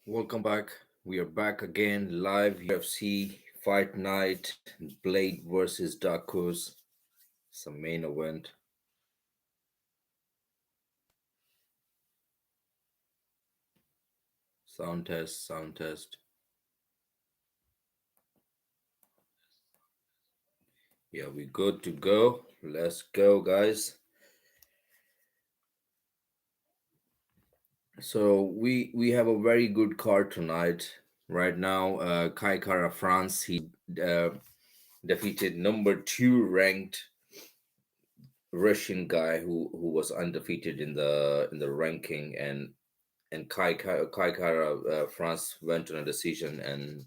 Welcome back. We are back again, live UFC Fight Night, Blade versus Daukaus. It's a main event. Sound test, sound test. Yeah, we good to go. Let's go, guys. So we have a very good card tonight. Right now, Kai Kara France, uh, defeated number two ranked Russian guy who was undefeated in the ranking, and Kai Kara France went on a decision and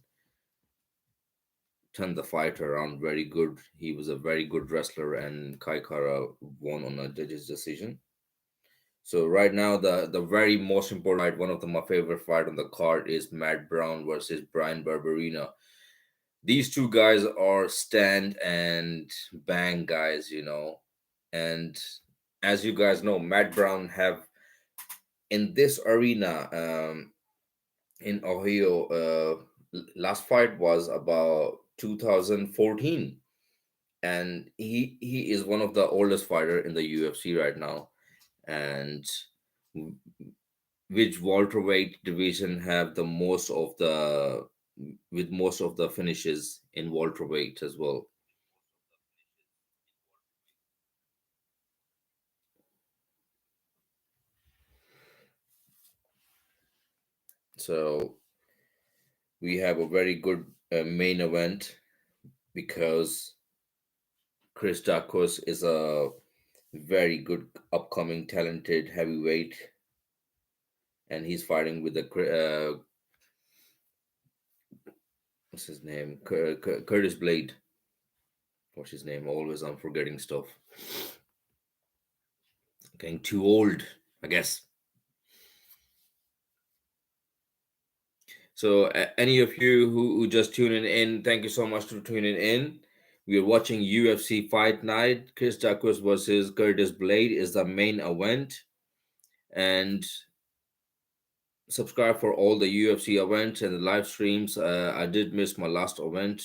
turned the fight around very good. He was a very good wrestler, and Kai Kara won on a judge's decision. So right now, the very most important fight, one of my favorite fight on the card, is Matt Brown versus Brian Barberina. These two guys are stand and bang guys, and as you guys know, Matt Brown have in this arena. In Ohio. Last fight was about 2014, and he is one of the oldest fighter in the UFC right now. And which welterweight division have the most of the with most of the finishes in welterweight as well. So we have a very good main event because Chris Dacos is a very good upcoming talented heavyweight, and he's fighting with the what's his name, Curtis Blade. What's his name? Always I'm forgetting stuff. Getting too old, I guess. So any of you who just tuning in, thank you so much for tuning in. We are watching UFC Fight Night. Chris Jacques versus Curtis Blade is the main event, and subscribe for all the UFC events and the live streams. I did miss my last event,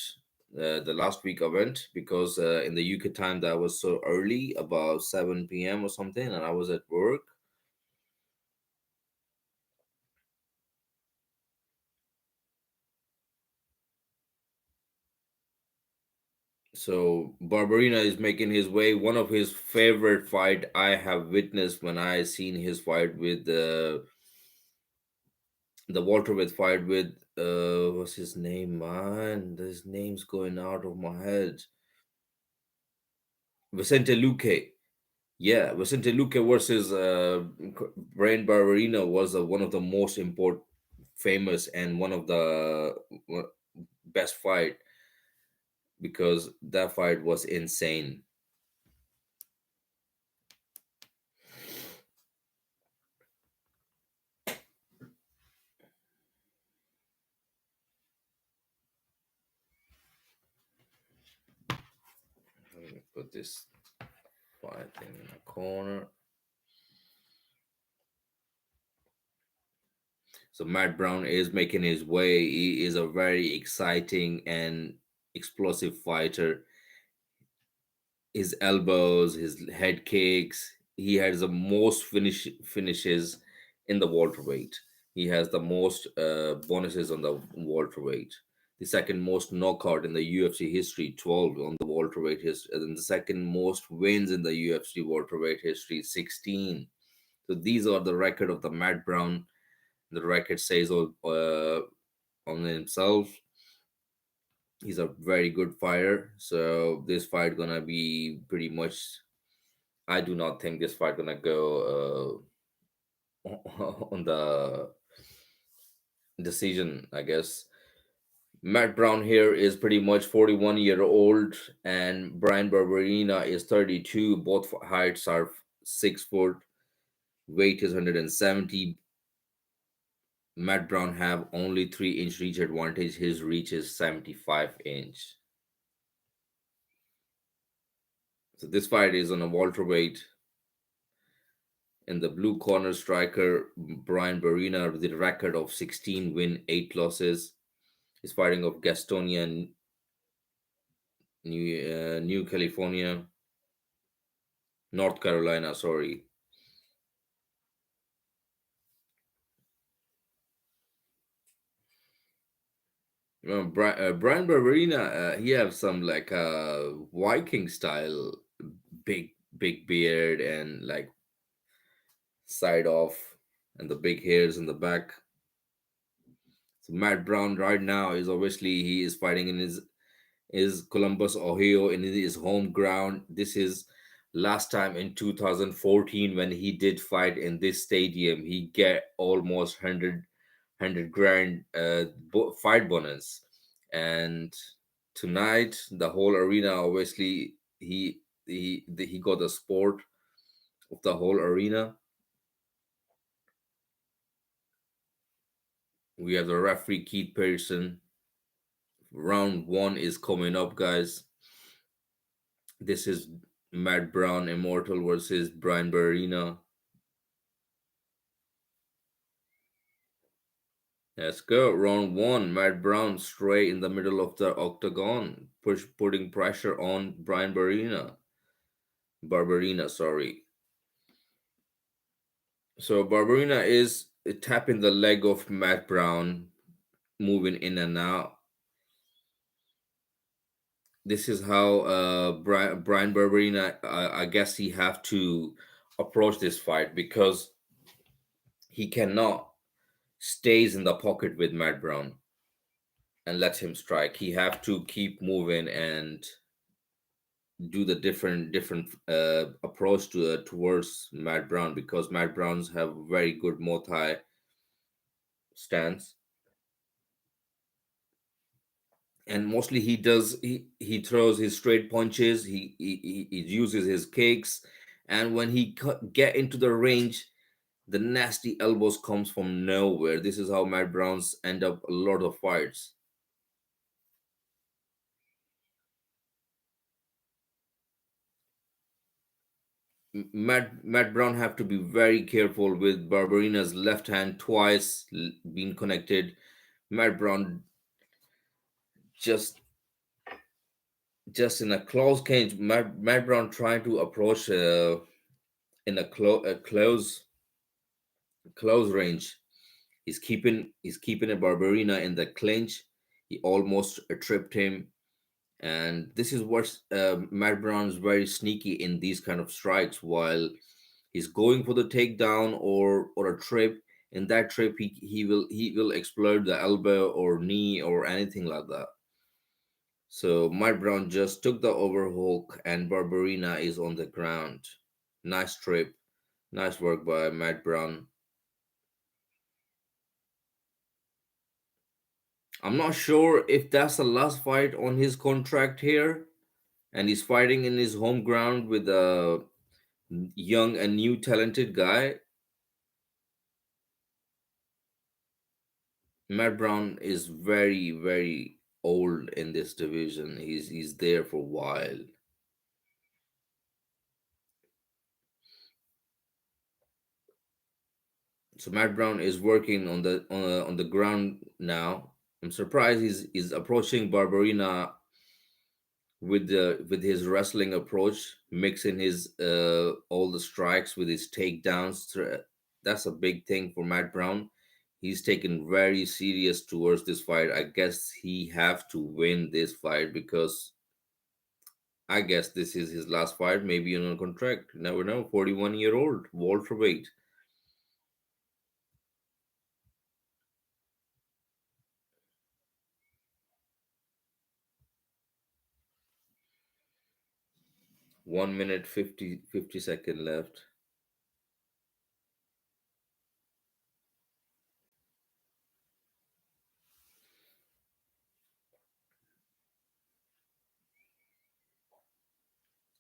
the last week event, because in the UK time that was so early, about 7 p.m. or something, and I was at work. So Barberina is making his way. One of his favorite fight I have witnessed when I seen his fight with the welterweight fight with what's his name, man? His name's going out of my head. Vicente Luque. Yeah, Vicente Luque versus Brian Barberina was one of the most important, famous, and one of the best fight because that fight was insane. Let me put this fight thing in the corner. So Matt Brown is making his way. He is a very exciting and explosive fighter. His elbows, his head kicks. He has the most finishes in the welterweight. He has the most bonuses on the welterweight. The second most knockout in the UFC history, 12 on the welterweight history, and the second most wins in the UFC welterweight history, 16. So these are the record of the Matt Brown. The record says all on himself. He's a very good fighter. So this fight gonna be pretty much. I do not think this fight gonna go on the decision. I guess Matt Brown here is pretty much 41-year-old, and Brian Barberina is 32. Both heights are 6 foot. Weight is 170. Matt Brown have only 3-inch reach advantage. His reach is 75-inch. So this fight is on a welterweight. In the blue corner, striker Brian Barina with a record of 16 win, 8 losses. Is fighting of Gastonia, New California, North Carolina. Sorry. Brian Barberina, he have some like Viking style, big big beard and like side off, and the big hairs in the back. So Matt Brown right now is obviously he is fighting in his is Columbus, Ohio, in his home ground. This is last time in 2014 when he did fight in this stadium. He get almost 100 grand fight bonus, and tonight the whole arena obviously he got the sport of the whole arena. We have the referee Keith Pearson. Round one is coming up, guys. This is Matt Brown Immortal versus Brian Barina. Let's go. Round one. Matt Brown straight in the middle of the octagon, putting pressure on Brian Barina. Barbarina, sorry. So Barbarina is tapping the leg of Matt Brown, moving in and out. This is how Brian Barbarina, I guess he have to approach this fight because he cannot stays in the pocket with Matt Brown and let him strike. He have to keep moving and do the different approach to towards Matt Brown because Matt Browns have very good Muay Thai stance, and mostly he throws his straight punches. He uses his kicks, and when he get into the range, the nasty elbows comes from nowhere. This is how Matt Browns end up a lot of fights. Matt Brown have to be very careful with Barbarina's left hand twice being connected. Matt Brown just just in a close cage. Matt Brown trying to approach in a close range. He's keeping a Barbarina in the clinch. He almost tripped him, and this is what Matt Brown is very sneaky in these kind of strikes. While he's going for the takedown or a trip, in that trip he will explode the elbow or knee or anything like that. So Matt Brown just took the overhook and Barbarina is on the ground. Nice trip, nice work by Matt Brown. I'm not sure if that's the last fight on his contract here, and he's fighting in his home ground with a young and new talented guy. Matt Brown is very, very old in this division. He's there for a while. So Matt Brown is working on the ground now. I'm surprised he's approaching Barbarina with his wrestling approach, mixing his all the strikes with his takedowns. That's a big thing for Matt Brown. He's taken very serious towards this fight. I guess he have to win this fight because I guess this is his last fight, maybe on a contract. Never know. 41-year-old welterweight. 1 minute 50 second left.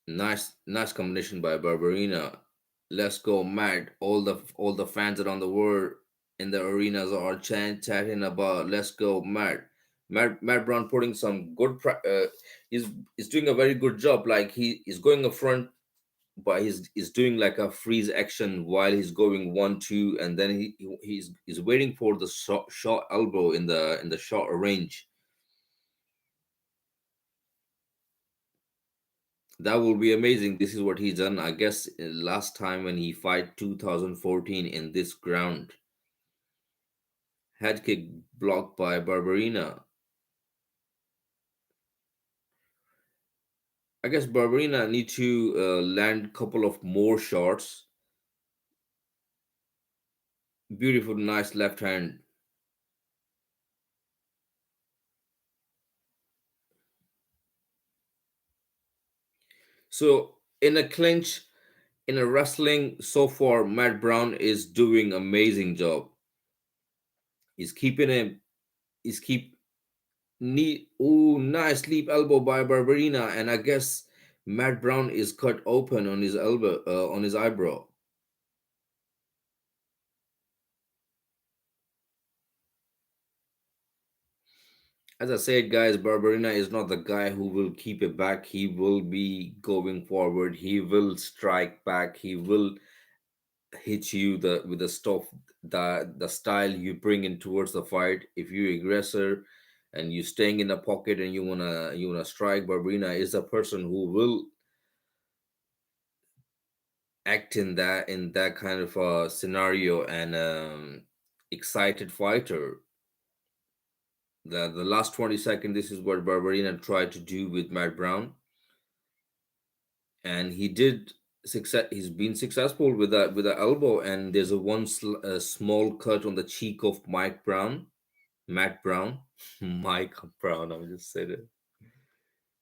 Nice combination by Barbarina. Let's go, Matt. All the fans around the world in the arenas are chatting about let's go, Matt. Matt Brown putting some good. He's doing a very good job. Like he is going up front but he's doing like a freeze action while he's going 1-2, and then he's waiting for the short elbow in the short range. That will be amazing. This is what he's done, I guess, last time when he fight 2014 in this ground. Head kick blocked by Barberina. I guess Barberina need to land couple of more shots. Beautiful, nice left hand. So in a clinch, in a wrestling, so far Matt Brown is doing amazing job. He's keeping him. He's keep knee. Oh, nice leap elbow by Barberina, and I guess Matt Brown is cut open on his elbow, on his eyebrow. As I said, guys, Barberina is not the guy who will keep it back. He will be going forward. He will strike back. He will hit you with the stuff, the style you bring in towards the fight. If you're aggressor and you staying in the pocket and you wanna strike, Barberina is a person who will act in that kind of a scenario, and excited fighter. The last 20 seconds, this is what Barberina tried to do with Matt Brown, and he did success. He's been successful with that elbow, and there's a small cut on the cheek of Mike Brown, Matt Brown, Mike Brown. I just said it.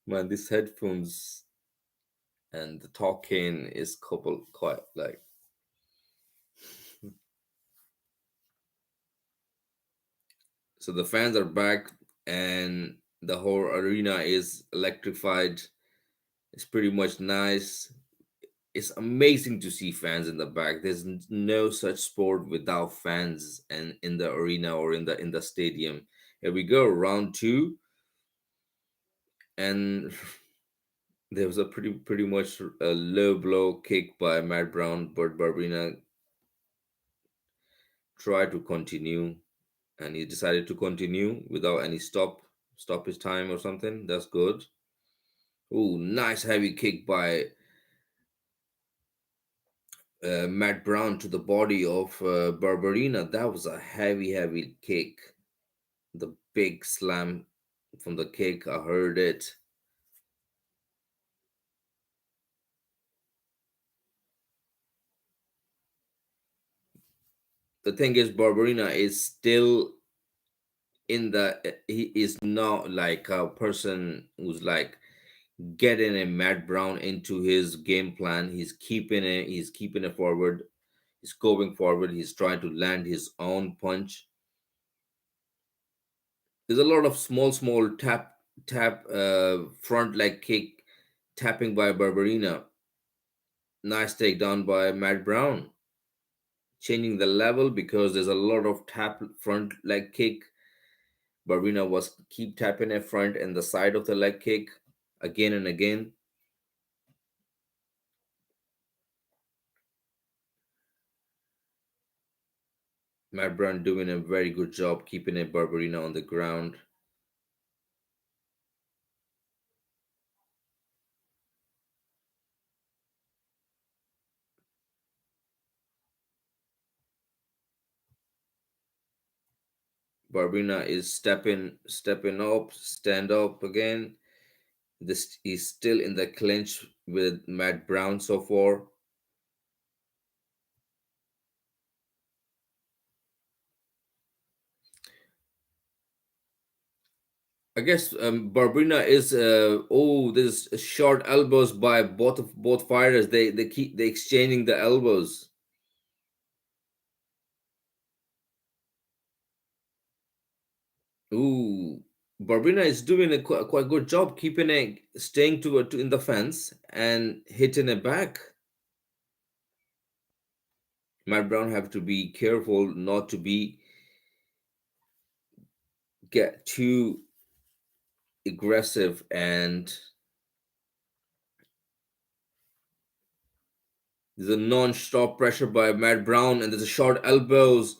Man, these headphones and the talking is couple quite like. So the fans are back, and the whole arena is electrified. It's pretty much nice. It's amazing to see fans in the back. There's no such sport without fans and in the arena or in the stadium. Here we go, round two, and there was a pretty much a low blow kick by Matt Brown, but Barbina tried to continue, and he decided to continue without any stop his time or something. That's good. Oh, nice heavy kick by Matt Brown to the body of Barbarina. That was a heavy kick. The big slam from the kick. I heard it. The thing is, Barbarina is still in the. He is not like a person who's like getting a Matt Brown into his game plan. He's keeping it. He's keeping it forward. He's going forward. He's trying to land his own punch. There's a lot of small tap front leg kick tapping by Barbarina. Nice takedown by Matt Brown. Changing the level because there's a lot of tap front leg kick. Barbarina was keep tapping a front and the side of the leg kick again and again. Matt Brown doing a very good job keeping a Barbarina on the ground. Barbarina is stepping up, stand up again. This is still in the clinch with Matt Brown so far. I guess Barberina is there's short elbows by both fighters. They keep they exchanging the elbows. Ooh, Barberina is doing a quite good job keeping it staying to in the fence and hitting it back. Matt Brown have to be careful not to be get too aggressive and There's a non-stop pressure by Matt Brown, and there's a short elbows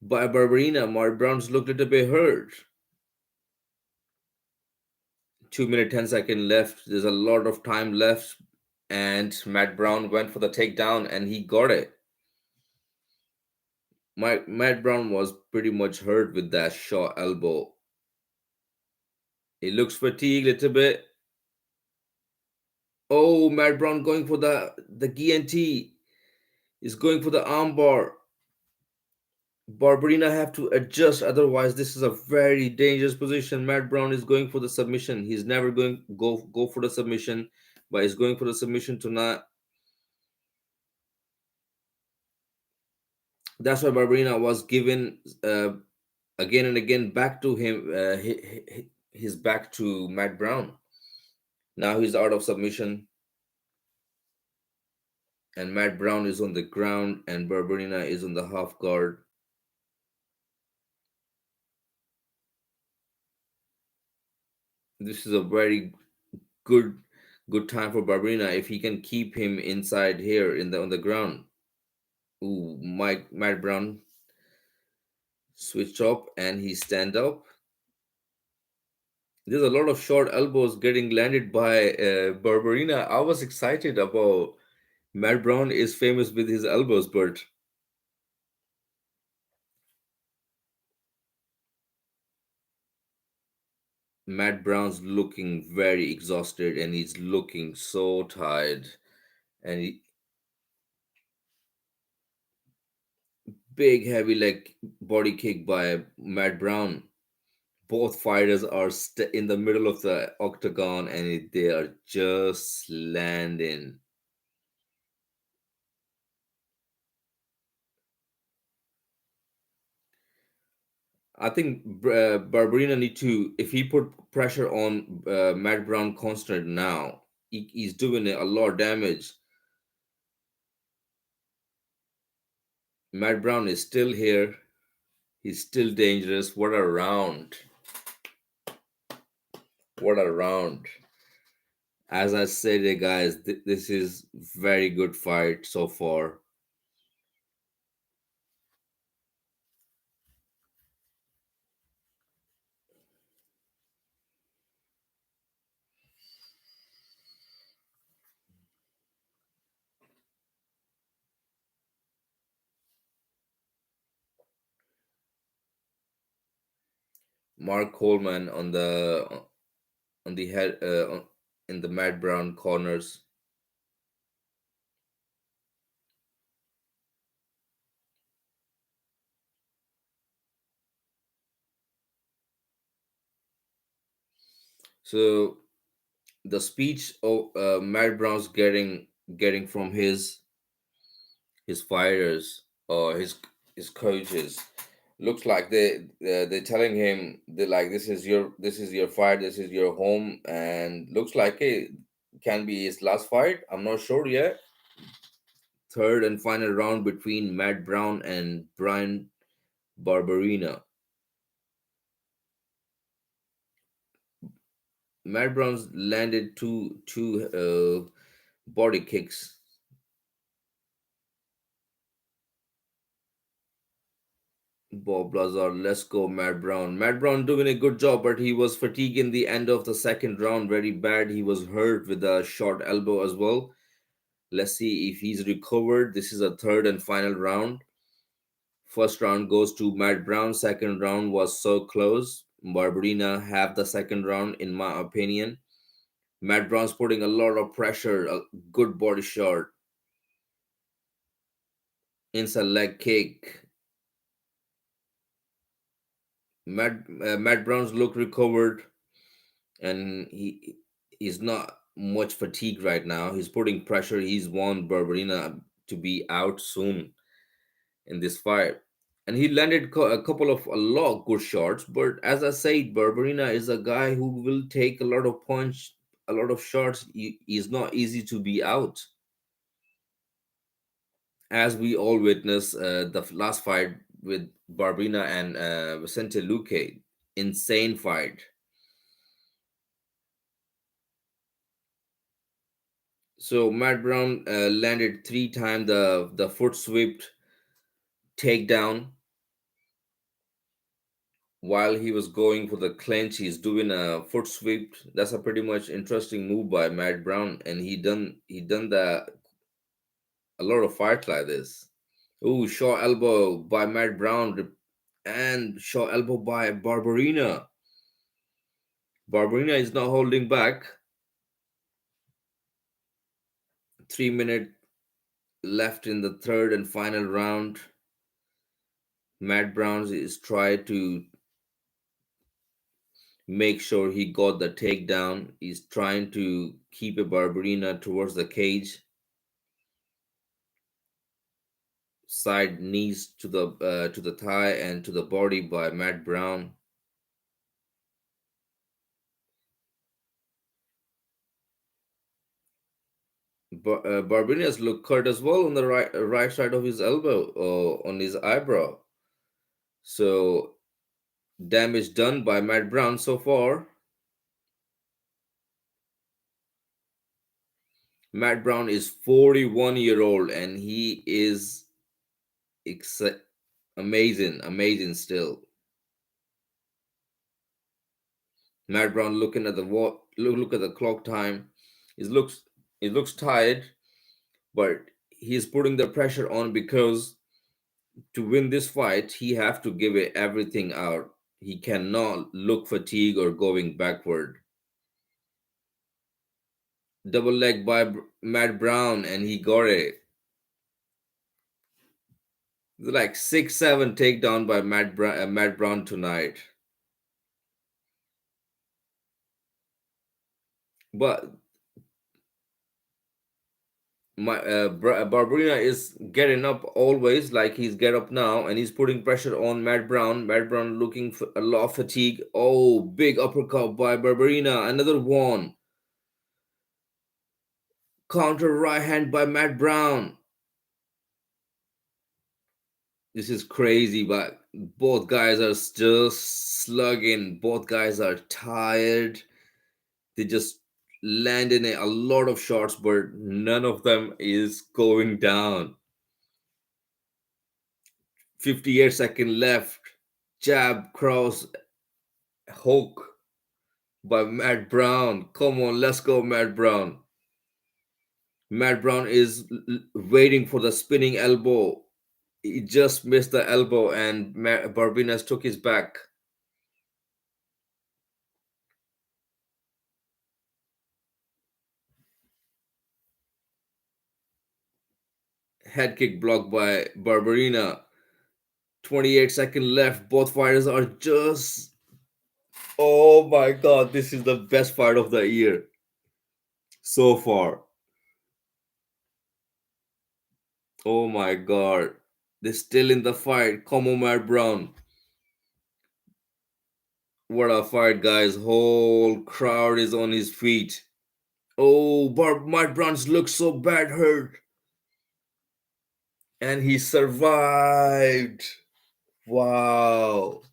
by Barberina. Matt Brown's looked a little bit hurt. 2 minute 10 second left. There's a lot of time left, and Matt Brown went for the takedown, and he got it. Matt Brown was pretty much hurt with that short elbow. He looks fatigued a little bit. Oh, Matt Brown going for the GNT. He's going for the armbar. Barberina have to adjust, otherwise this is a very dangerous position. Matt Brown is going for the submission. He's never going go for the submission, but he's going for the submission tonight. That's why Barberina was given again and again back to him. His back to Matt Brown. Now he's out of submission, and Matt Brown is on the ground, and Barberina is on the half guard. This is a very good good time for Barberina if he can keep him inside here in the on the ground. Ooh, Matt Brown switched up and he stand up. There's a lot of short elbows getting landed by Barberina. I was excited about Matt Brown is famous with his elbows, but Matt Brown's looking very exhausted and he's looking so tired. And big heavy leg body kick by Matt Brown. Both fighters are in the middle of the octagon and they are just landing. I think Barberina need to, if he put pressure on Matt Brown constant now, he's doing a lot of damage. Matt Brown is still here. He's still dangerous. What a round. What a round. As I said, guys, this is very good fight so far. Mark Coleman on the head in the Matt Brown corners. So the speech of Matt Brown's getting from his fighters or his coaches looks like they're telling him they're like this is your fight, this is your home, and looks like it can be his last fight. I'm not sure yet. Third and final round between Matt Brown and Brian Barberina. Matt Brown's landed two body kicks. Bob Lazar, let's go, Matt Brown. Matt Brown doing a good job, but he was fatigued in the end of the second round very bad. He was hurt with a short elbow as well. Let's see if he's recovered. This is a third and final round. First round goes to Matt Brown. Second round was so close. Barberina have the second round, in my opinion. Matt Brown's putting a lot of pressure, a good body shot. Inside leg kick. Matt Brown's look recovered, and he's not much fatigued right now. He's putting pressure. He's won Barberina to be out soon in this fight, and he landed a couple of a lot of good shots. But as I said, Barberina is a guy who will take a lot of punch, a lot of shots. He's not easy to be out, as we all witnessed the last fight with Barberina and Vicente Luque. Insane fight. So Matt Brown landed 3 times the foot swept takedown while he was going for the clinch. He's doing a foot sweep. That's a pretty much interesting move by Matt Brown, and he done that a lot of fights like this. Ooh, short elbow by Matt Brown and short elbow by Barberina. Barberina is not holding back. 3 minutes left in the third and final round. Matt Brown is trying to make sure he got the takedown. He's trying to keep a Barberina towards the cage. Side knees to the thigh and to the body by Matt Brown. Barberina's look cut as well on the right side of his elbow or on his eyebrow. So damage done by Matt Brown so far. Matt Brown is 41-year old and he is ex- amazing still. Matt Brown looking at the look at the clock time. It looks it looks tired, but he's putting the pressure on because to win this fight, he have to give it everything out. He cannot look fatigue or going backward. Double leg by Matt Brown, and he got it. It's like 6-7 takedown by Matt Brown tonight. But Barberina is getting up always, like he's get up now, and he's putting pressure on Matt Brown. Matt Brown looking for a lot of fatigue. Oh, big uppercut by Barberina. Another one. Counter right hand by Matt Brown. This is crazy, but both guys are still slugging. Both guys are tired. They just landing a lot of shots, but none of them is going down. 58-second left. Jab, cross, hook by Matt Brown. Come on, let's go, Matt Brown. Matt Brown is waiting for the spinning elbow. He just missed the elbow, and Barbinas took his back. Head kick blocked by Barberina. 28-second left. Both fighters are just. Oh my god, this is the best fight of the year so far. Oh my god. They're still in the fight. Come on, Matt Brown. What a fight, guys. Whole crowd is on his feet. Oh, Matt Brown's looks so bad hurt. And he survived. Wow.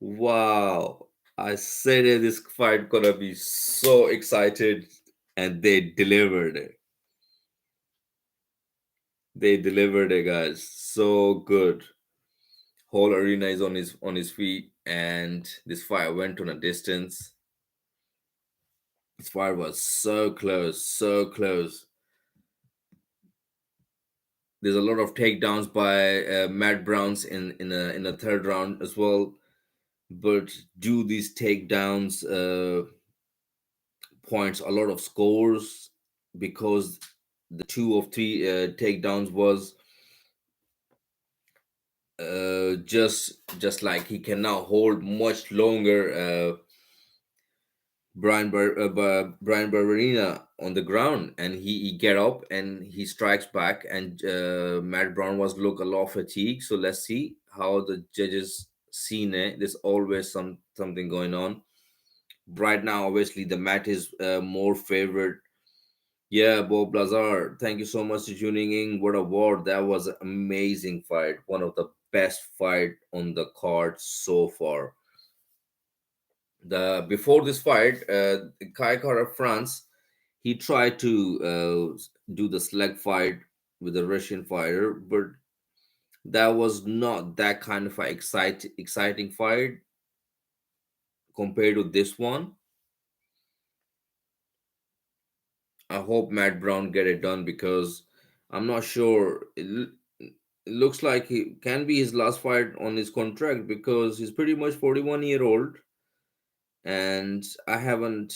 Wow. I said it, this fight gonna be so excited, and they delivered it. They delivered it, guys. So good. Whole arena is on his feet, and this fight went on a distance. This fight was so close, so close. There's a lot of takedowns by Matt Browns in a third round as well. But do these takedowns points a lot of scores because the 2 of 3 takedowns was just like he can now hold much longer Brian Barberina on the ground, and he get up and he strikes back, and Matt Brown was look a lot fatigued. So let's see how the judges seen it. There's always something going on. Right now, obviously, the match is more favored. Yeah, Bob Lazar, thank you so much for tuning in. What a war. That was an amazing fight. One of the best fight on the card so far. The before this fight, Kai Kara France, He tried to do the slug fight with a Russian fighter, but that was not that kind of a exciting fight compared to this one. I hope Matt Brown get it done because I'm not sure. It looks like he can be his last fight on his contract because he's pretty much 41-year old, and I haven't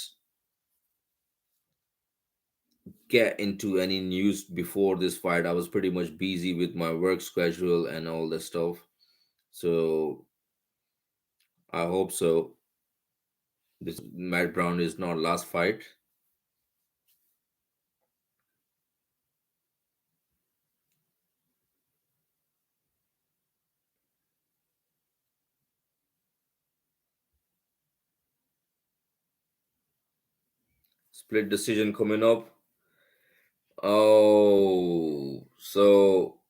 get into any news before this fight. I was pretty much busy with my work schedule and all this stuff. So I hope so. This Matt Brown is not last fight. Split decision coming up. Oh, so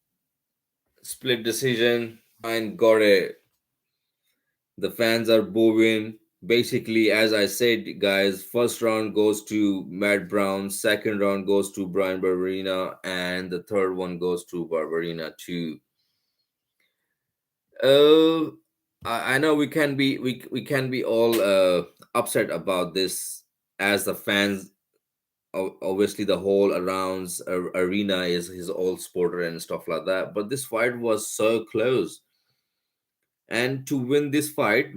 split decision. Brian got it. The fans are booing. Basically, as I said, guys, first round goes to Matt Brown, second round goes to Brian Barberina, and the third one goes to Barberina too. Uh, I know we can be all upset about this as the fans. Obviously, the whole around arena is his old sporter and stuff like that. But this fight was so close, and to win this fight,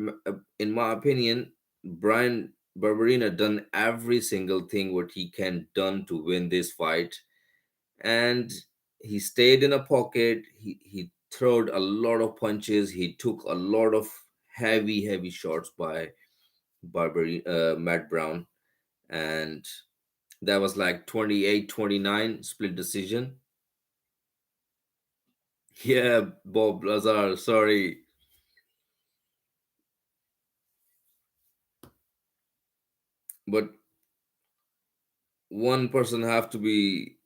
in my opinion, Brian Barberina done every single thing what he can done to win this fight, and he stayed in a pocket. He throwed a lot of punches. He took a lot of heavy shots by Matt Brown, and that was like 28-29 split decision. Yeah, Bob Lazar, sorry, but one person have to be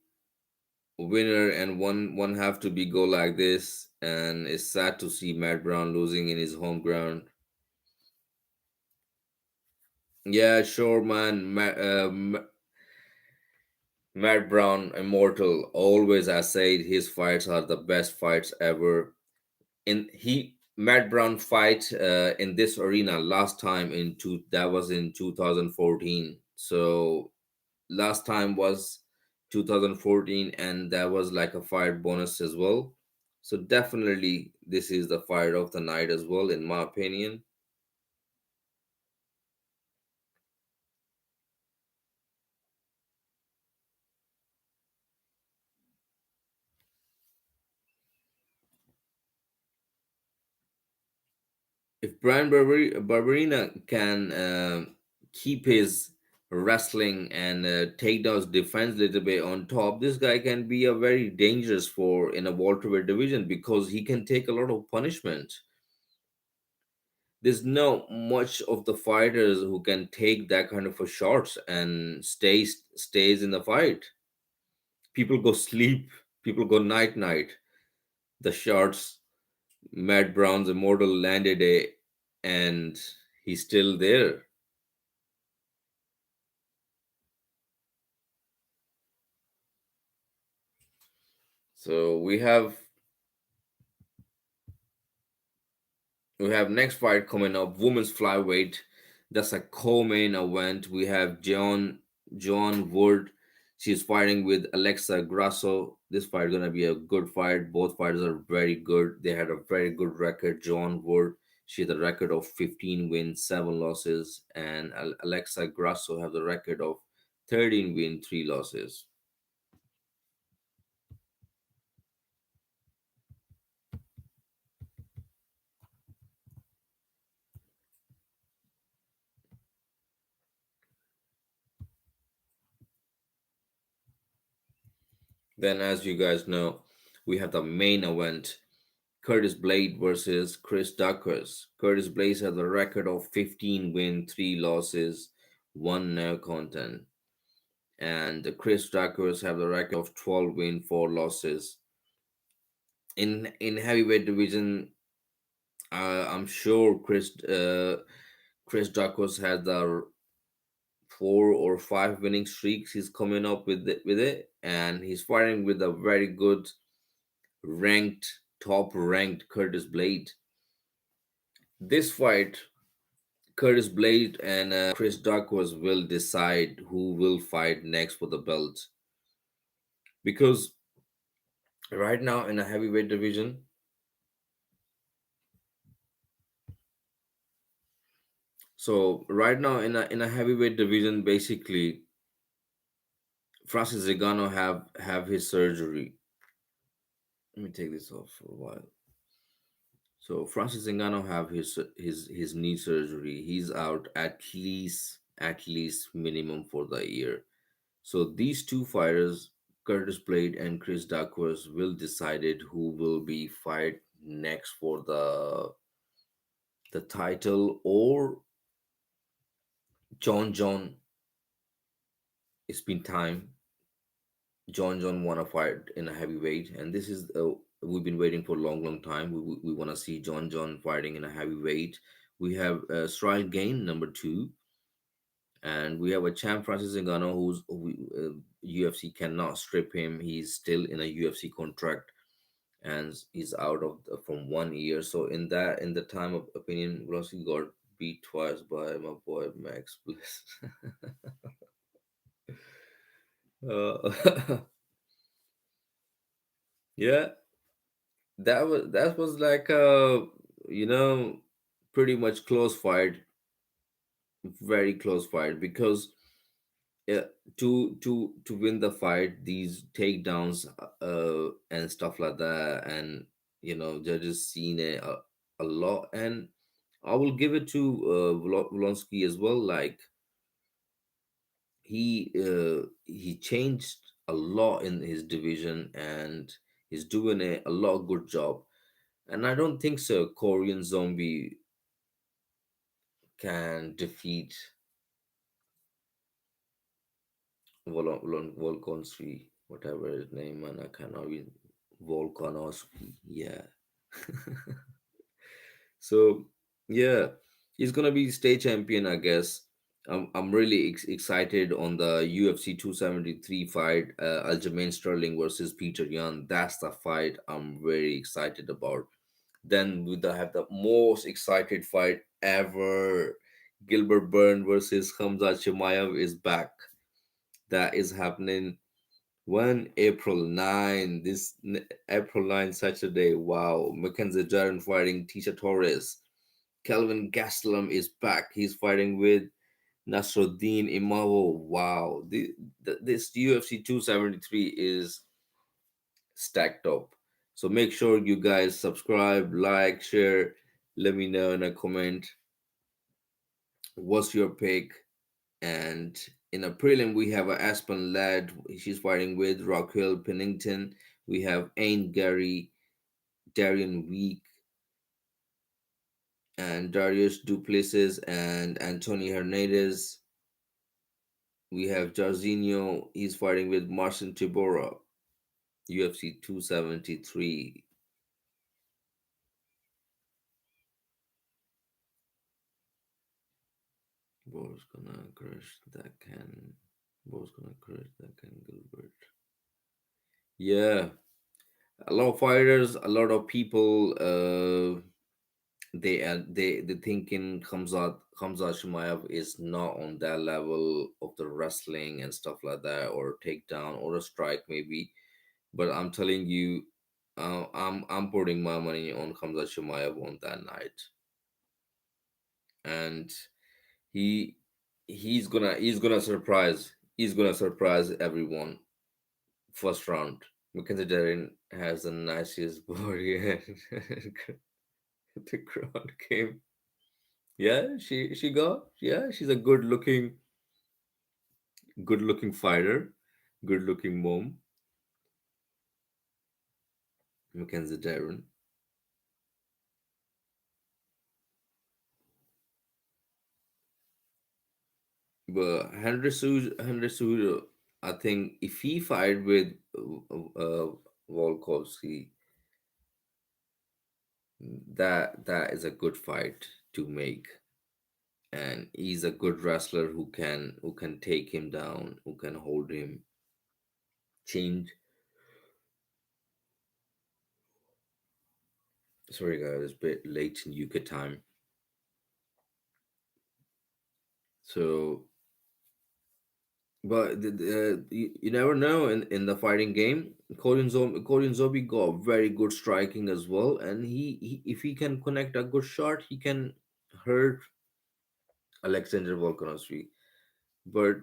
winner and one have to be go like this, and it's sad to see Matt Brown losing in his home ground. Yeah, sure, man. Matt Brown, immortal. Always, I said his fights are the best fights ever. In he Matt Brown fight in this arena last time that was in 2014. So last time was 2014, and that was like a fight bonus as well. So definitely, this is the fight of the night as well, in my opinion. If Barberina can keep his wrestling and takedowns defense a little bit on top, this guy can be a very dangerous for in a welterweight division because he can take a lot of punishment. There's no much of the fighters who can take that kind of a shots and stays in the fight. People go sleep, people go night. The shots Matt Brown's immortal landed and he's still there. So we have next fight coming up, women's flyweight. That's a co-main event. We have John Wood. She's fighting with Alexa Grasso. This fight gonna be a good fight. Both fighters are very good. They had a very good record. John Wood, she had a record of 15 wins, 7 losses, and Alexa Grasso have the record of 13 wins, 3 losses. Then, as you guys know, we have the main event. Curtis Blade versus Chris Daukaus. Curtis Blade has a record of 15 wins, 3 losses, one no content. And Chris Daukaus have the record of 12 wins, 4 losses. In heavyweight division, I'm sure Chris Daukaus has the four or five winning streaks he's coming up with it, and he's fighting with a very good ranked, top ranked Curtis Blade. This fight, Curtis Blade and Chris Daukaus will decide who will fight next for the belt, because right now in a heavyweight division, so right now in a heavyweight division, basically Francis Ngannou have his surgery. Let me take this off for a while. So Francis Ngannou have his knee surgery. He's out at least minimum for the year. So these two fighters, Curtis Blade and Chris Duckworth, will decided who will be fight next for the title, or John. It's been time. John won a fight in a heavyweight, and this is we've been waiting for a long time. We want to see John fighting in a heavyweight. We have Cyril Gain number two, and we have a champ Francis Ngannou UFC cannot strip him. He's still in a UFC contract, and he's out of from 1 year. So in the time of opinion, Rossi got beat twice by my boy Max Bliss. uh, yeah, that was like a you know pretty much close fight, very close fight, because uh, to win the fight, these takedowns and stuff like that, and judges seen it a lot, and I will give it to Volonsky as well. Like he changed a lot in his division, and he's doing a lot good job. And I don't think so Korean Zombie can defeat Volkanovski, whatever his name, and I cannot even Volkanovski. Yeah. So yeah, he's gonna be state champion, I guess. I'm really excited on the UFC 273 fight, Aljamain Sterling versus Peter Yan. That's the fight I'm very excited about. Then we have the most excited fight ever. Gilbert Burns versus Hamza Chimaev is back. That is happening when April 9. April 9 Saturday. Wow. Mackenzie Dern fighting Tisha Torres. Kelvin Gastelum is back. He's fighting with Nasruddin Imavo. Wow. This UFC 273 is stacked up. So make sure you guys subscribe, like, share. Let me know in a comment what's your pick. And in a prelim, we have a Aspen Ladd. She's fighting with Raquel Pennington. We have Ain Gary, Darian Week, and Darius Duplessis and Anthony Hernandez. We have Jarzinho. He's fighting with Marcin Tibora, UFC 273. Bo's gonna crush that can. Bo's gonna crush that can Gilbert. Yeah, a lot of fighters, a lot of people. The thinking Hamza Shimaev is not on that level of the wrestling and stuff like that, or takedown or a strike maybe. But I'm telling you, I'm putting my money on Hamza Shimaev on that night, and he he's gonna surprise everyone. First round, Mackenzie Dern has the nicest body, and the crowd came. Yeah, she's a good looking fighter, good looking mom, Mackenzie Dern. But Henry Cejudo, I think if he fight with Volkovsky, that is a good fight to make. and he's a good wrestler who can take him down, who can hold him. Change. Sorry guys, it's a bit late in UK time. So, but you never know in the fighting game. Korean Zombie got very good striking as well, and he if he can connect a good shot, he can hurt Alexander Volkanovski. But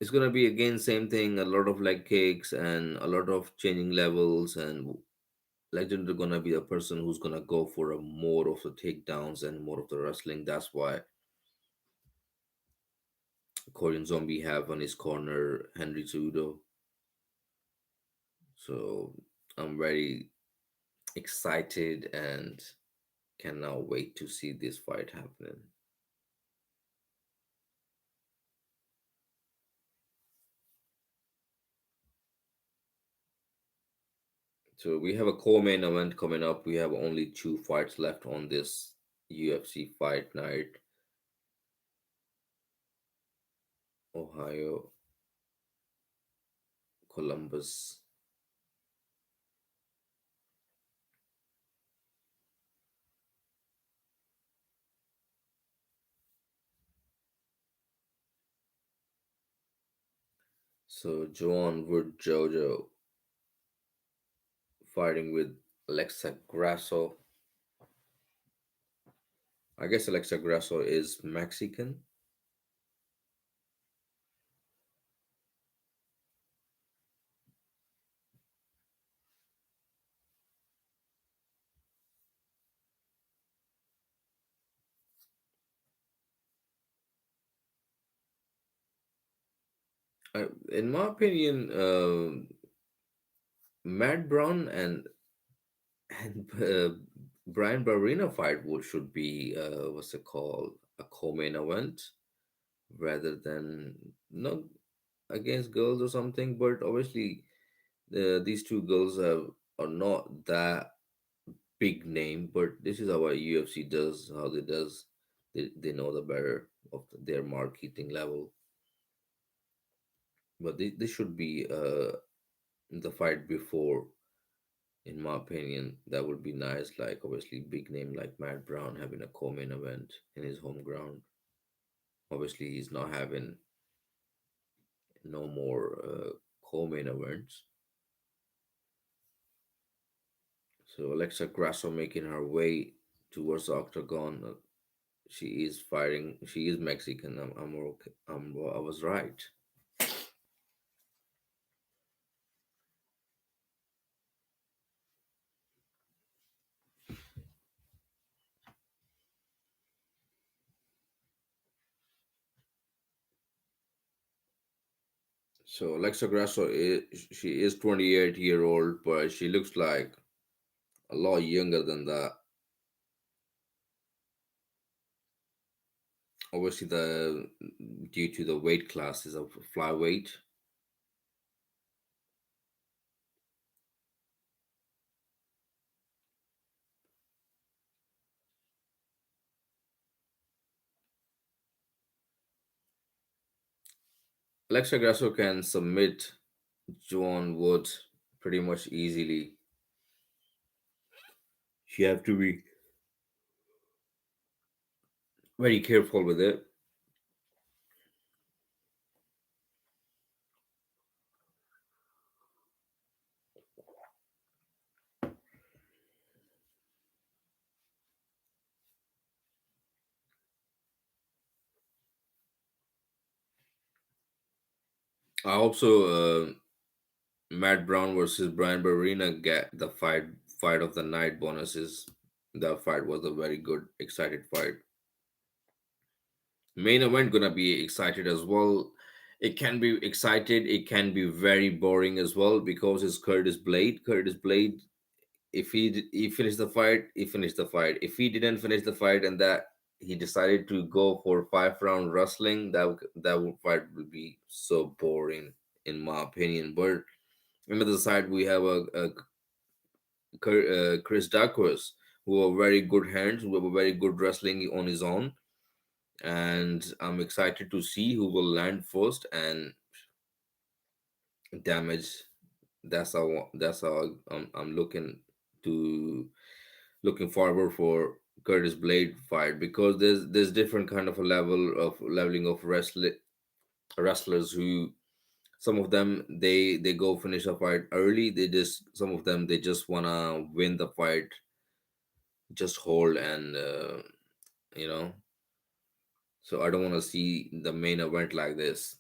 it's gonna be again same thing, a lot of leg kicks and a lot of changing levels, and Legend are gonna be a person who's gonna go for a more of the takedowns and more of the wrestling. That's why Korean Zombie have on his corner Henry Cejudo. So I'm very excited and cannot wait to see this fight happening. So we have a co-main event coming up. We have only two fights left on this UFC fight night. Ohio, Columbus. So Joan Wood Jojo fighting with Alexa Grasso. I guess Alexa Grasso is Mexican. In my opinion, Matt Brown and Brian Barrina fight would should be what's it called, a co-main event rather than not against girls or something. But obviously, these two girls are not that big name. But this is how a UFC does, how they does. They know the better of their marketing level. But they should be the fight before, in my opinion. That would be nice. Like obviously, big name like Matt Brown having a co-main event in his home ground. Obviously, he's not having no more co-main events. So Alexa Grasso making her way towards the octagon. She is fighting. She is Mexican. I'm okay. I was right. So Alexa Grasso is she is 28-year old, but she looks like a lot younger than that. Obviously, the due to the weight classes of flyweight, Alexa Grasso can submit Joan Wood pretty much easily. She have to be very careful with it. I also Matt Brown versus Brian Barrina get the fight of the night bonuses. That fight was a very good, excited fight. Main event gonna be excited as well. It can be excited. It can be very boring as well because it's Curtis Blade. Curtis Blade. If he finished the fight, he finished the fight. If he didn't finish the fight and that he decided to go for 5 round wrestling, fight would be so boring in my opinion. But on the other side, we have Chris Daukaus, who have very good hands, who have a very good wrestling on his own. and I'm excited to see who will land first and damage. That's how I'm to looking forward for Curtis Blade fight, because there's different kind of a leveling of wrestlers who, some of them they go finish a fight early. They just, some of them they just wanna win the fight, just hold and you know. So I don't want to see the main event like this.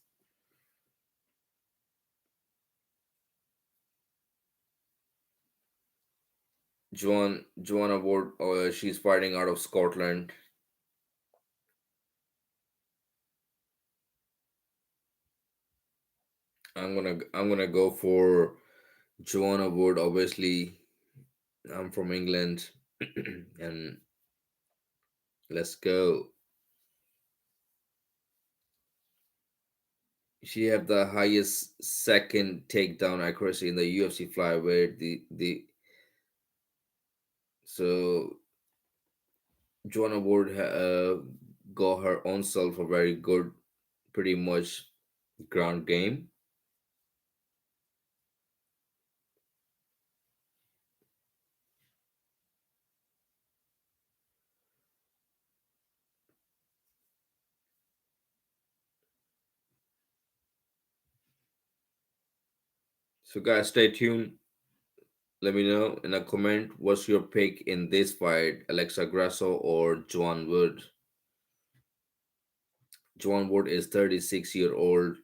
Joanna Ward, she's fighting out of Scotland. I'm gonna go for Joanna Wood. Obviously, I'm from England, and let's go. She have the highest second takedown accuracy in the UFC flyweight. The So Joanna Ward got her own self a very good, pretty much ground game. So guys, stay tuned. Let me know in a comment what's your pick in this fight, Alexa Grasso or Joan Wood. Joan Wood is 36-year old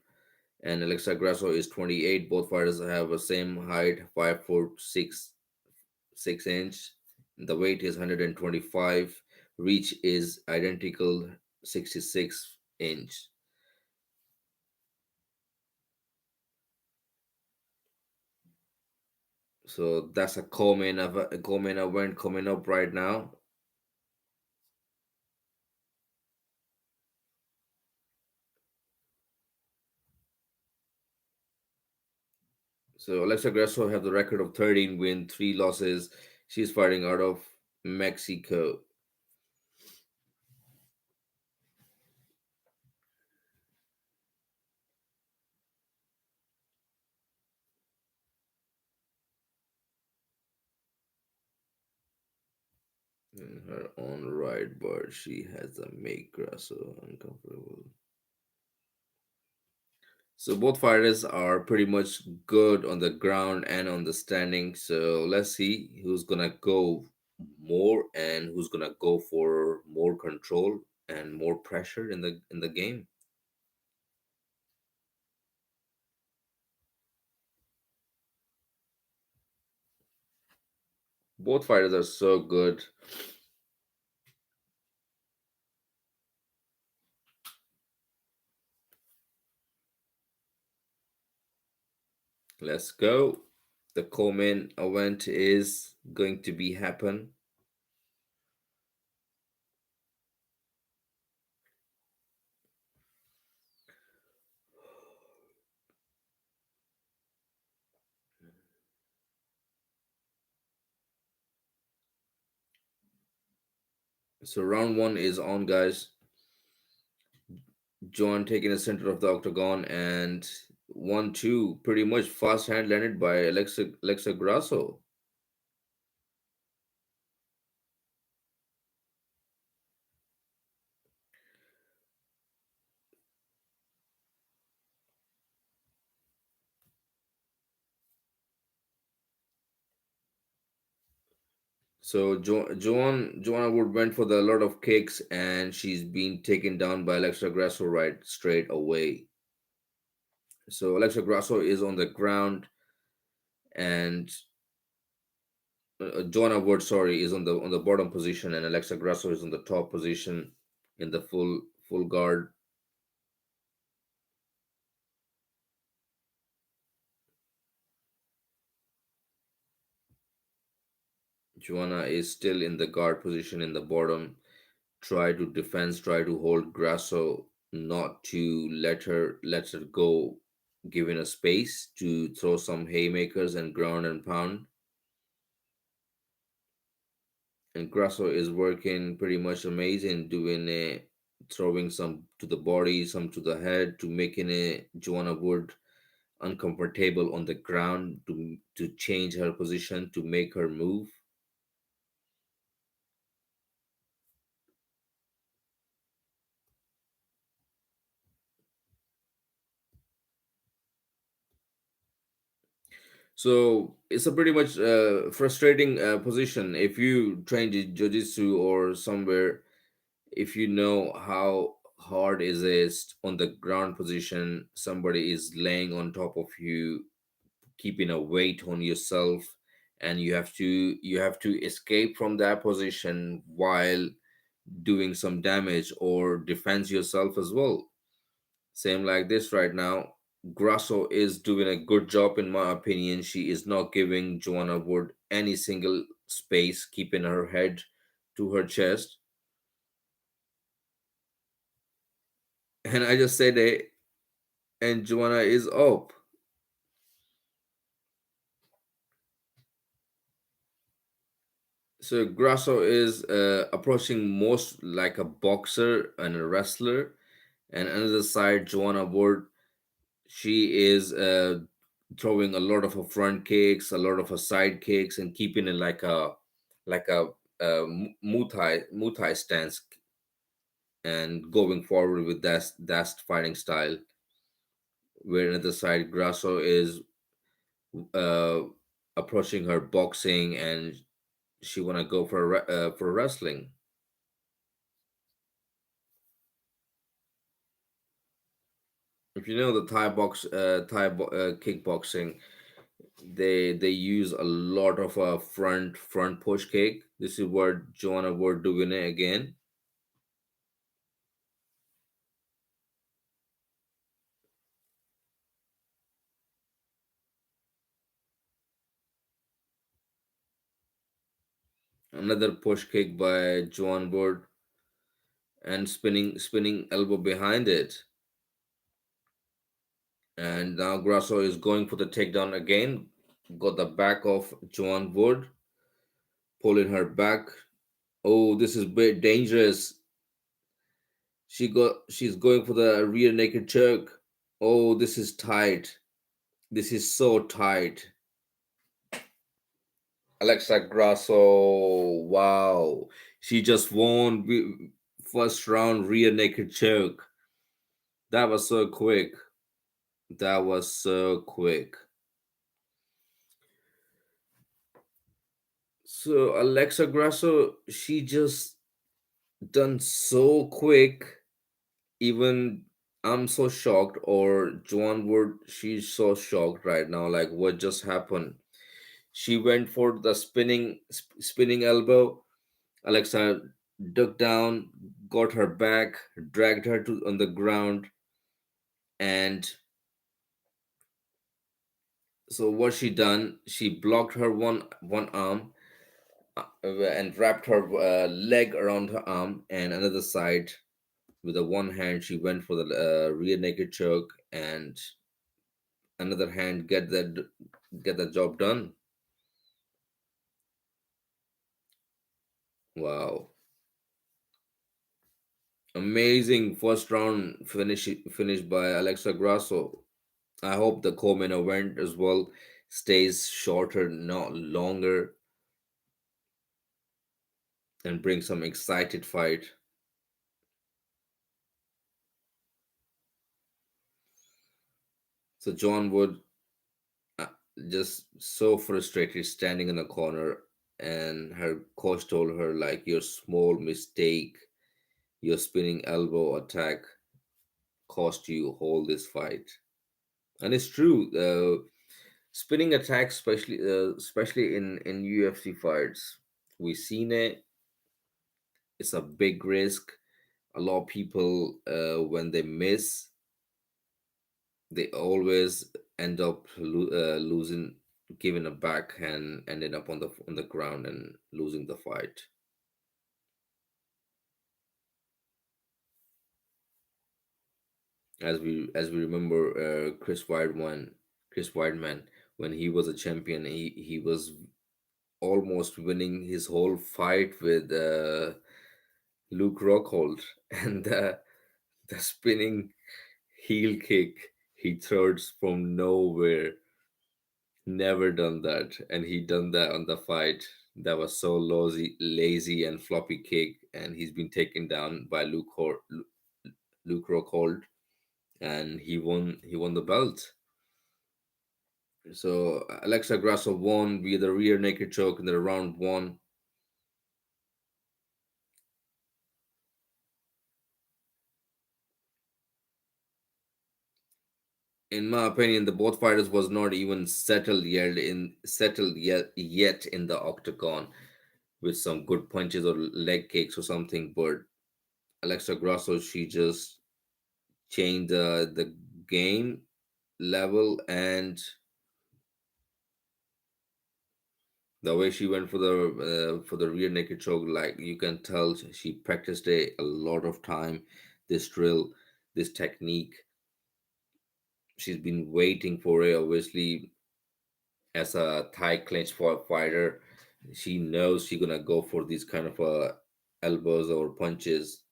and Alexa Grasso is 28. Both fighters have the same height, 5 foot 6 inch. The weight is 125. Reach is identical, 66 inch. So that's a co-main event coming up right now. So Alexa Grasso have the record of 13 win, 3 losses. She's fighting out of Mexico. In her own right, but she has a make Grasso uncomfortable. So both fighters are pretty much good on the ground and on the standing. So let's see who's gonna go more and who's gonna go for more control and more pressure in the game. Both fighters are so good. Let's go. The co-main event is going to be happen. So round one is on, guys. John taking the center of the octagon, and 1-2, pretty much fast hand landed by Alexa Grasso. So Joanna Wood went for the lot of kicks, and she's been taken down by Alexa Grasso right straight away. So Alexa Grasso is on the ground, and Joanna Wood, sorry, is on the bottom position, and Alexa Grasso is on the top position in the full guard. Joanna is still in the guard position in the bottom. Try to defense, try to hold Grasso, not to let her go, given a space to throw some haymakers and ground and pound. And Grasso is working pretty much amazing doing it. throwing some to the body, some to the head, to making a Joanna Wood uncomfortable on the ground, to change her position, to make her move. So it's a pretty much frustrating position if you train jiu-jitsu or somewhere. If you know how hard is it on the ground position, somebody is laying on top of you, keeping a weight on yourself, and you have to escape from that position while doing some damage or defend yourself as well. Same like this right now. Grasso is doing a good job, in my opinion. She is not giving Joanna Wood any single space, keeping her head to her chest. And I just said it, and Joanna is up. So Grasso is approaching most like a boxer and a wrestler, and another side, Joanna Wood, she is throwing a lot of her front kicks, a lot of her side kicks, and keeping it like a Muay Thai stance, and going forward with that fighting style. Where another side, Grasso is uh, approaching her boxing, and she wanna go for wrestling. If you know the kickboxing, they use a lot of front push kick. This is what Joanna were doing it again. Another push kick by Joan Ward, and spinning elbow behind it. And now Grasso is going for the takedown again. Got the back of Joan Wood, pulling her back. Oh, this is a bit dangerous. She's going for the rear naked choke. Oh, this is tight. This is so tight. Alexa Grasso, wow. She just won first round rear naked choke. That was so quick. That was so quick. So Alexa Grasso, she just done so quick. Even I'm so shocked, or Joan Wood, she's so shocked right now. Like, what just happened? She went for the spinning elbow. Alexa ducked down, got her back, dragged her to on the ground, and so what she done? She blocked her one arm, and wrapped her leg around her arm, and another side with the one hand she went for the rear naked choke, and another hand get the job done. Wow, amazing first round finish by Alexa Grasso. I hope the co-main event as well stays shorter, not longer, and bring some excited fight. So John Wood, uh, just so frustrated, standing in the corner, and her coach told her like, your small mistake, your spinning elbow attack cost you hold this fight. And it's true. Spinning attacks, especially in UFC fights, we've seen it. It's a big risk. A lot of people, when they miss, they always end up losing, giving a backhand, ending up on the ground and losing the fight. As we remember, Chris Weidman, when he was a champion, he was almost winning his whole fight with Luke Rockhold, and the spinning heel kick he throws from nowhere. Never done that, and he done that on the fight. That was so lazy and floppy kick, and he's been taken down by Luke Rockhold, and he won the belt. So Alexa Grasso won via the rear naked choke in the round one. In my opinion, the both fighters was not even settled yet in the octagon with some good punches or leg kicks or something. But Alexa Grasso, she just changed the game level, and the way she went for the rear naked choke, like you can tell, she practiced it a lot of time. This drill, this technique, she's been waiting for it. Obviously, as a Thai clinch fighter, she knows she's gonna go for these kind of elbows or punches.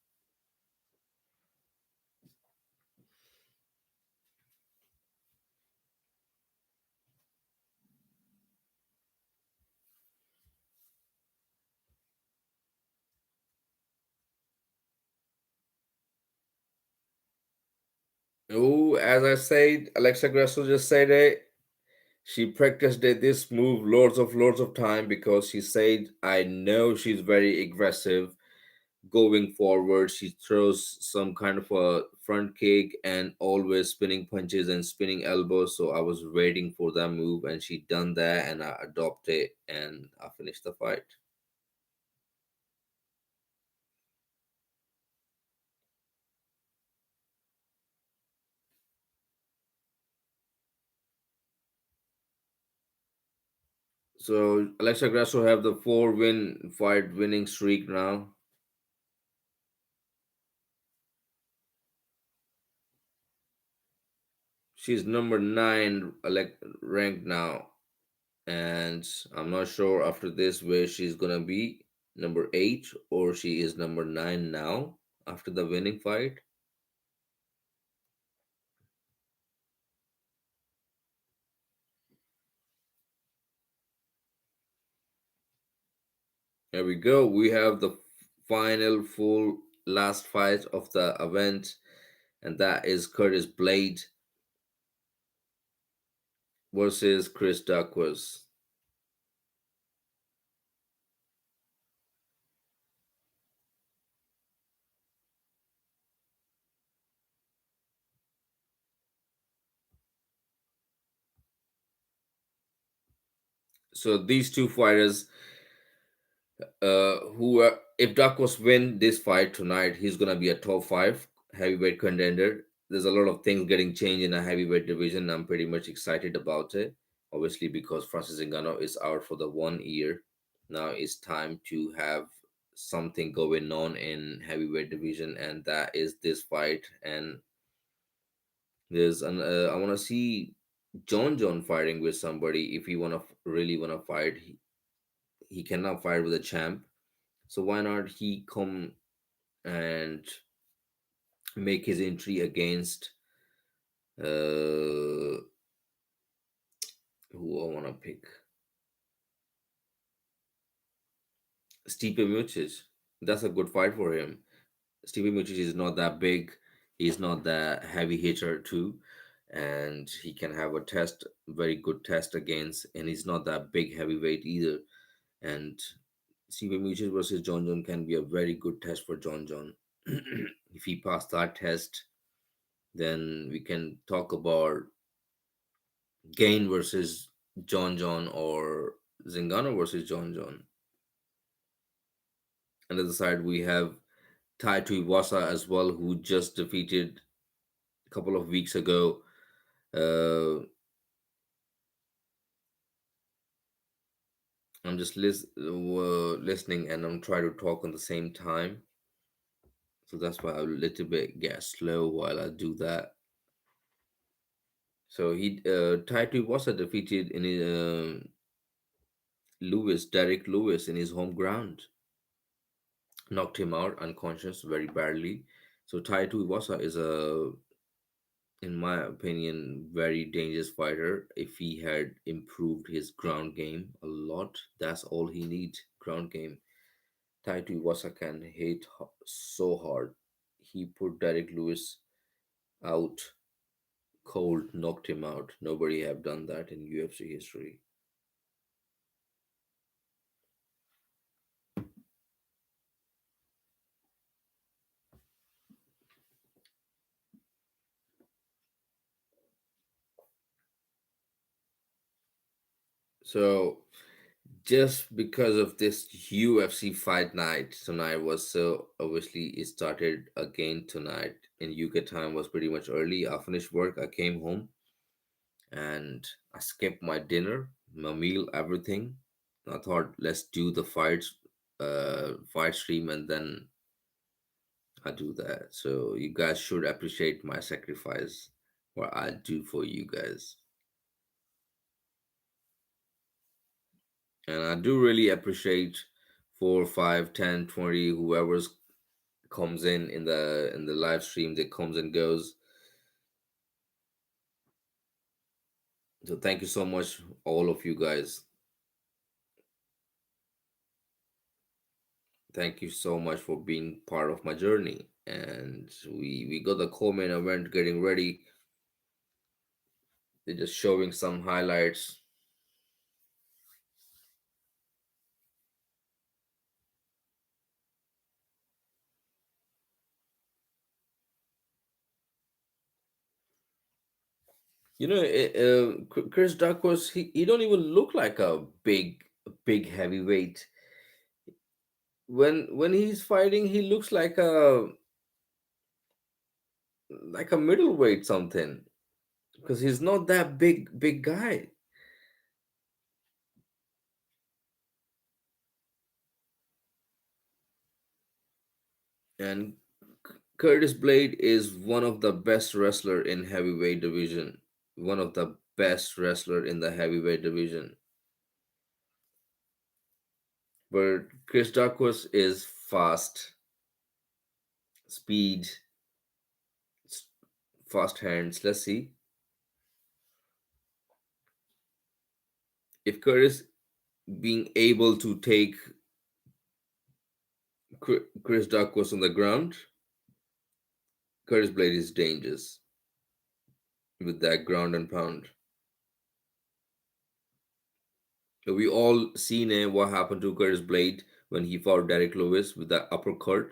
Oh, as I said, Alexa Grasso just said it. She practiced this move loads of time because she said, I know she's very aggressive going forward. She throws some kind of a front kick and always spinning punches and spinning elbows. So I was waiting for that move, and she done that, and I adopted it, and I finished the fight. So Alexa Grasso have the four-win fight winning streak now. She's number nine ranked now, and I'm not sure after this where she's gonna be, number eight or she is number nine now after the winning fight. Here we go. We have the final full last fight of the event, and that is Curtis Blade versus Chris Daukaus. So these two fighters, if Daukaus win this fight tonight, he's gonna be a top five heavyweight contender. There's a lot of things getting changed in the heavyweight division. I'm pretty much excited about it. Obviously, because Francis Ngannou is out for the 1 year. Now it's time to have something going on in heavyweight division, and that is this fight. And I want to see John fighting with somebody. If he really wanna fight, he cannot fight with a champ. So why not he come and make his entry against who I want to pick? Stipe Miocic. That's a good fight for him. Stipe Miocic is not that big. He's not that heavy hitter too, and he can have a very good test against. And he's not that big heavyweight either. And Stipe Miocic versus John can be a very good test for John. If he passed that test, then we can talk about Gain versus John or Zingano versus John. On the other side, we have Tai Tuivasa as well, who just defeated a couple of weeks ago. I'm just listening, and I'm trying to talk on the same time. So that's why I a little bit get slow while I do that. So Tai Tuivasa defeated Derek Lewis in his home ground. knocked him out unconscious very badly. So Taito Iwasa is a, in my opinion, very dangerous fighter. If he had improved his ground game a lot, that's all he needs, ground game. Taito Iwasa can hit so hard. He put Derek Lewis out cold, knocked him out. Nobody have done that in UFC history. So just because of this UFC fight night tonight was so obviously it started again tonight in UK time was pretty much early. I finished work, I came home and I skipped my dinner, my meal, everything. I thought let's do the fight stream and then I do that. So you guys should appreciate my sacrifice what I do for you guys. And I do really appreciate 4, 5, 10, 20, whoever's comes in the live stream that comes and goes. So thank you so much, all of you guys. Thank you so much for being part of my journey. And we got the co-main event getting ready. They're just showing some highlights. Chris Duckworth, he don't even look like a big heavyweight. When he's fighting, he looks like a middleweight something because he's not that big guy. And Curtis Blade is one of the best wrestler in heavyweight division. One of the best wrestler in the heavyweight division. But Chris Duckworth is fast, speed, s- fast hands. Let's see if Curtis being able to take Chris Duckworth on the ground. Curtis Blade is dangerous with that ground and pound. We all seen what happened to Curtis Blade when he fought Derek Lewis with that uppercut.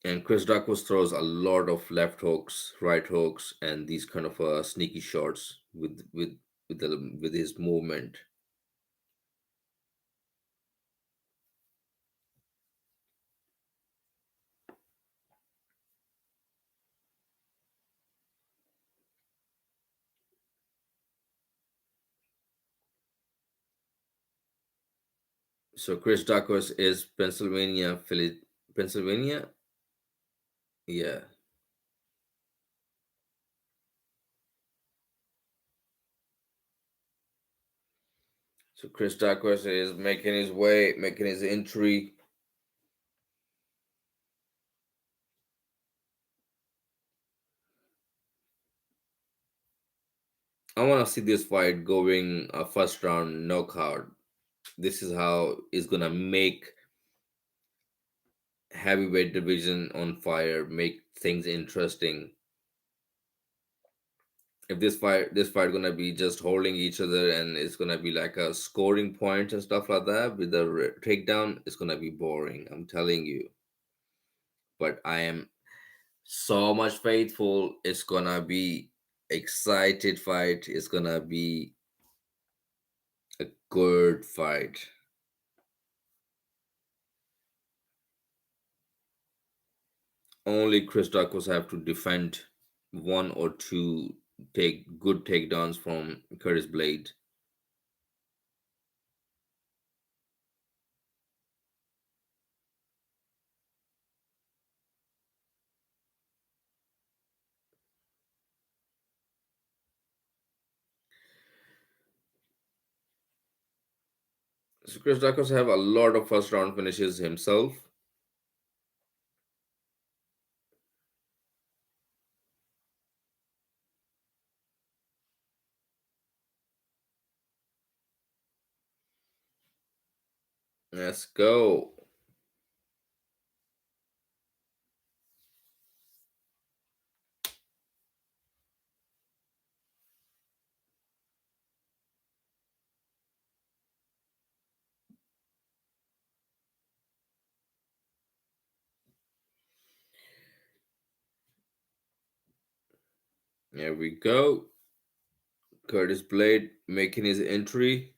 And Chris Duckworth throws a lot of left hooks, right hooks, and these kind of sneaky shots with his movement. So Chris Duckworth is Pennsylvania. Yeah. So Chris Duckworth is making his way, making his entry. I want to see this fight going a first round knockout. This is how it's gonna make heavyweight division on fire, make things interesting. If this fight gonna be just holding each other and it's gonna be like a scoring points and stuff like that with the takedown, it's gonna be boring, I'm telling you. But I am so much faithful, it's gonna be excited fight, it's gonna be a good fight. Only Chris Duckworth have to defend one or two take good takedowns from Curtis Blade. So Chris Daukaus have a lot of first round finishes himself. Let's go. Here we go. Curtis Blade making his entry.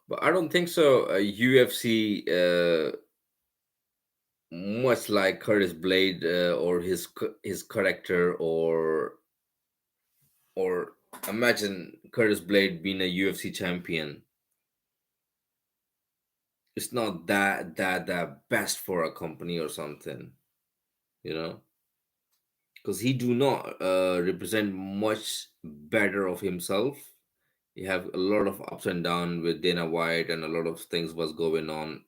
But I don't think so. UFC, much like Curtis Blade or his character, or imagine Curtis Blade being a UFC champion. It's not that best for a company or something, you know, because he do not represent much better of himself. He have a lot of ups and downs with Dana White, and a lot of things was going on.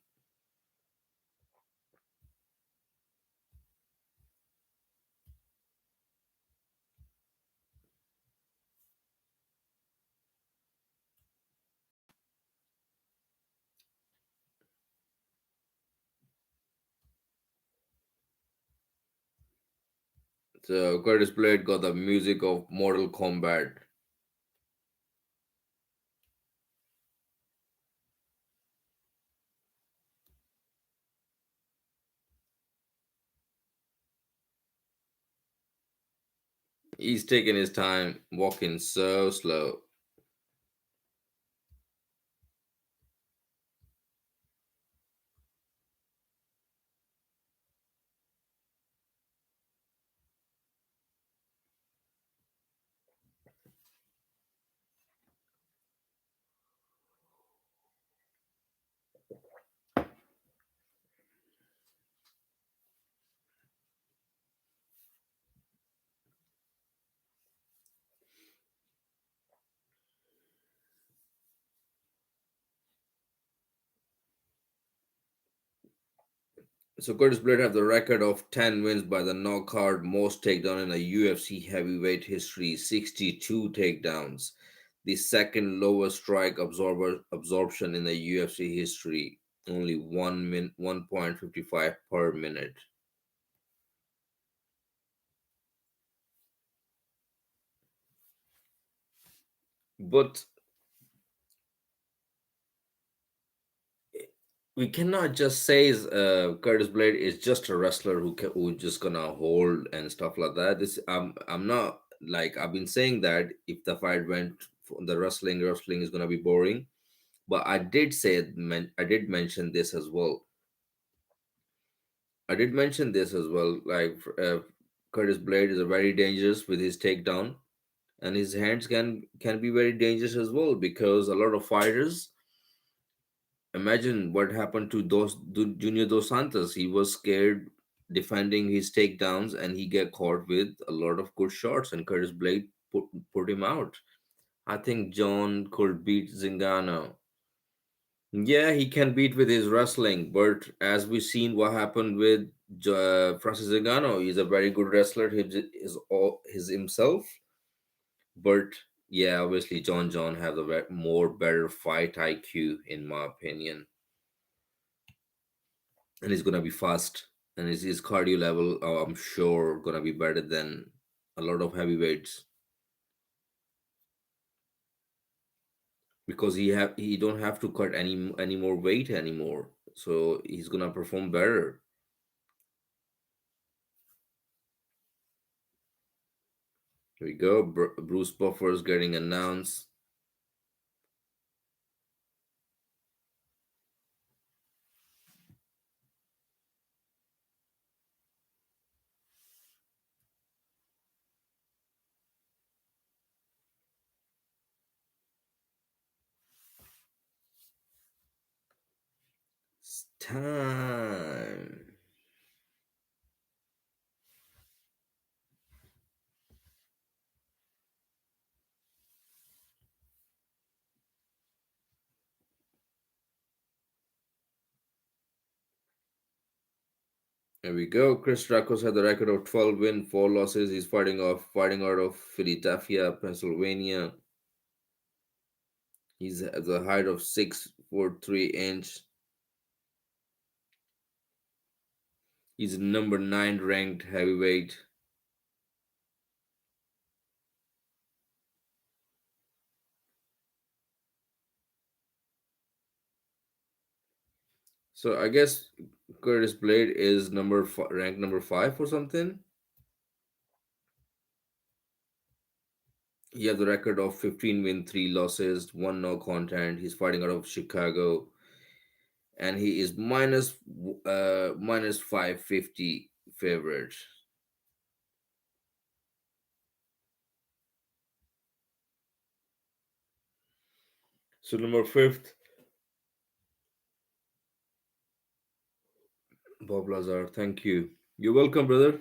So Curtis Blade got the music of Mortal Kombat. He's taking his time, walking so slow. So Curtis Blade have the record of 10 wins by the knockout, most takedown in a UFC heavyweight history, 62 takedowns. The second lowest strike absorption in the UFC history, only 1.55 per minute. But we cannot just say Curtis Blade is just a wrestler who just gonna hold and stuff like that. This I'm not like I've been saying that if the fight went for the wrestling is gonna be boring. But I did mention this as well. I did mention this as well. Like Curtis Blade is a very dangerous with his takedown, and his hands can be very dangerous as well because a lot of fighters. Imagine what happened to Junior Dos Santos. He was scared defending his takedowns, and he get caught with a lot of good shots, and Curtis Blade put him out. I think John could beat Zingano. Yeah, he can beat with his wrestling, but as we've seen what happened with Francis Ngannou, he's a very good wrestler. Is all his himself, but yeah, obviously John have the more better fight IQ in my opinion, and he's gonna be fast, and his cardio level, I'm sure, gonna be better than a lot of heavyweights because he don't have to cut any more weight anymore, so he's gonna perform better. Here we go. Bruce Buffer's getting announced. It's time. There we go. Chris Rakos had the record of 12 win, 4 losses. He's fighting out of Philadelphia, Pennsylvania. He's at the height of 6'4", 3". He's number 9 ranked heavyweight. So I guess Curtis Blade is ranked number 5 or something. He has a record of 15 win, 3 losses, 1 no content. He's fighting out of Chicago, and he is minus 550 favorite. So number 5th, Bob Lazar. Thank you. You're welcome, brother.